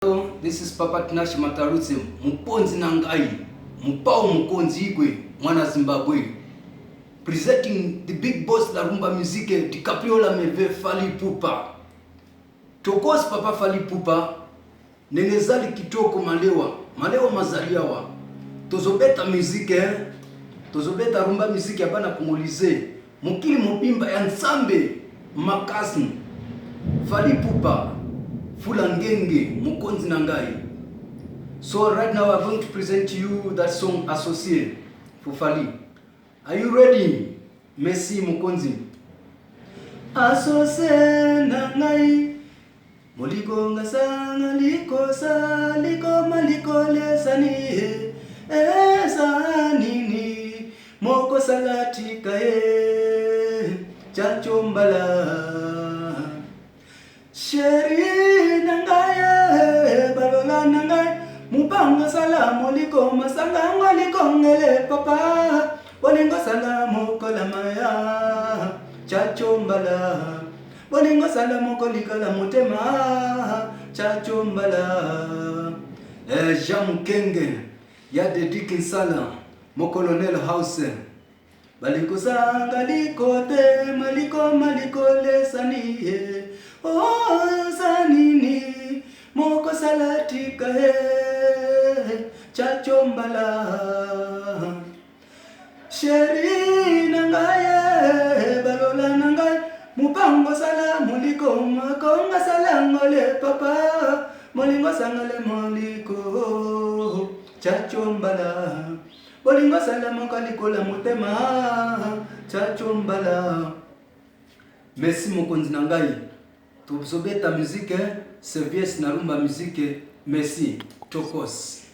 Hello, this is Papa Tinashe Matarutse, Muponzi Nangai, Mupao Mukonzi Igwe, Mwana Zimbabwe. Presenting the big boss la rumba musique, DiCaprio la meve Fally Ipupa. Tokos Papa Fally Ipupa, nenezali kitoko malewa mazaliawa. Tozobeta musique, tozobeta rumba musique abana kongolize. Mukili mobimba ya nsambe, makasni. Fally Ipupa. Fulangenge, Mukonzi Nangai. So right now I'm going to present to you that song Associé for Fally. Are you ready? Merci Mukonzi. Associé Nangai, Moliko ngasanga likosa, liko maliko lesani, esanini, moko salati kae, chachombala. Sheri nangaye balola nangaye mupanga salamu liko masanga ngaliko ngele papa bolingo salamu kolamaya chachombala bolingo salamu kolikala mutema chachombala Jean Kenge ya de Dikinsala mo Colonel House baliko sanga liko te maliko lesani oh sanini moko salati kae chachombala sheri nangaye balola nangaye mupango salamu liko makonga salangole papa molingo sangale moliko chachombala bolingo salamu kalikola mutema chachombala. Merci Mukonzi Nangai. Tuzobeta musique, service na rumba musique. Merci. Tokos.